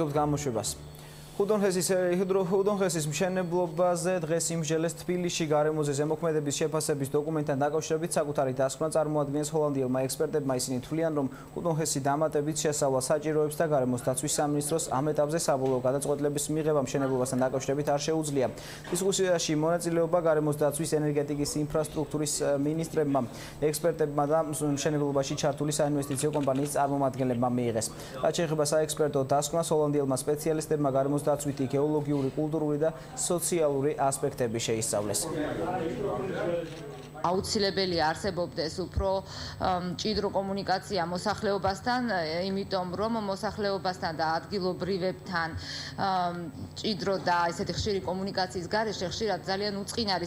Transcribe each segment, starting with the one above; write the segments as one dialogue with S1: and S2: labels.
S1: გამოშვებას. ხუდონხესის მშენებლობაზე დღეს იმსჯელეს თბილისში გარემოზე ზემოქმედების შეფასების დოკუმენტთან დაკავშირებით საკუთარი დასკვნა წარმოადგენს ჰოლანდიელმა ექსპერტებმა. ისინი თვლიან, რომ ხუდონხესი დამატებით შესავლა საჭიროებს და გარემოს დაცვის სამინისტროს ამ ეტაპზე საბოლოო გადაწყვეტილების მიღება მშენებლობასთან დაკავშირებით არ შეუძლია. დისკუსიაში მონაწილეობა გარემოს დაცვის ენერგეტიკის ინფრასტრუქტურის მინისტრებმა, ექსპერტებმა და მშენებლობაში ჩართული საინვესტიციო კომპანიის წარმომადგენლებმა მიიღეს. რაც შეეხება საექსპერტო დასკვნას, ჰოლანდიელმა სპეციალისტებმა გარემოს დაცვითი გეოლოგიური, კულტურული და სოციალური ასპექტები შეისწავლეს.
S2: აუცილებელია არსებობდეს უფრო მჭიდრო კომუნიკაცია მოსახლეობასთან, იმიტომ რომ მოსახლეობასთან და ადგილობრივებთან მჭიდრო და ესეთი ხშირი კომუნიკაციის გარეშე ხშირად ძალიან უწყინარი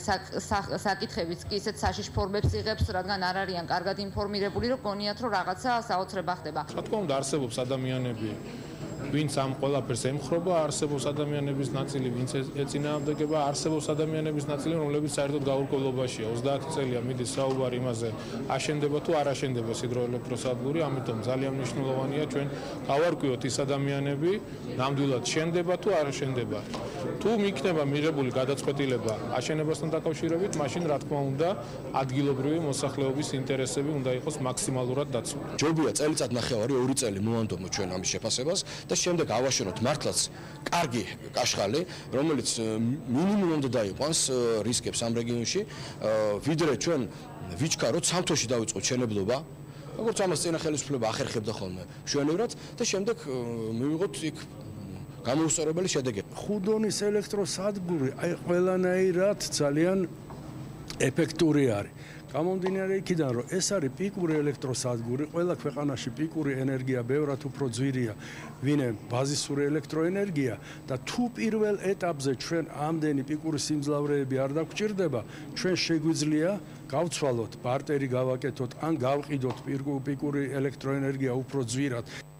S2: საკითხებიც კი ისეთ საშიშ ფორმებს იღებს, რადგან არ არიან კარგად ინფორმირებული, რომ გონიათ, რომ რაღაცა საოცრება ხდება.
S3: რა თქმა უნდა, არსებობს ადამიანები, ვინც ამ ყველაფერს ემხრობა, არსებობს ადამიანების ნაწილი, ვინც ეწინააღმდეგება, არსებობს ადამიანების ნაწილი, რომლებიც საერთოდ გაურკვევლობაშია. 30 წელია მიდის საუბარი იმაზე, აშენდება თუ არ აშენდება ჰიდროელექტროსადგური, ამიტომ ძალიან მნიშვნელოვანია ჩვენ გავარკვიოთ ის ადამიანები, ნამდვილად შენდება თუ არ შენდება. თუ მიქნება მიღებული გადაწყვეტილება აშენებასთან დაკავშირებით, მაშინ რა თქმა უნდა, ადგილობრივი მოსახლეობის ინტერესები უნდა იყოს მაქსიმალურად დაცული.
S4: ჯობია წელიწადნახევარი 2 წელი მოვანდომოთ ჩვენ ამის შეფასებას და შემდეგ ავაშენოთ მართლაც კარგი კაშხალი, რომელიც მინიმუმამდე დაიყვანს რისკებს ამ რეგიონში, ვიდრე ჩვენ ვიჩქაროთ სამთოში დავიწყოთ შენებლობა, როგორც ამას წინა ხელისუფლება ახერხებდა ხოლმე მშვენივრად და შემდეგ მივიღოთ იქ გამოუსწორებელი შედეგები.
S5: ხუდონის ელექტროსადგური აი ყველანაირად ძალიან ეფექტური არის. გამომდინარე იქიდან, რომ ეს არის პიკური ელექტროსადგური, ყველა ქვეყანაში პიკური ენერგია ბევრად უფრო ძვირია, ვინე ბაზისური ელექტროენერგია და თუ პირველ ეტაპზე ჩვენ ამდენი პიკური სიმძლავრეები არ დაგვჭირდება, ჩვენ შეგვიძლია გავცვალოთ, ბარტერი გავაკეთოთ ან გავყიდოთ პიკური ელექტროენერგია უფრო ძვირად.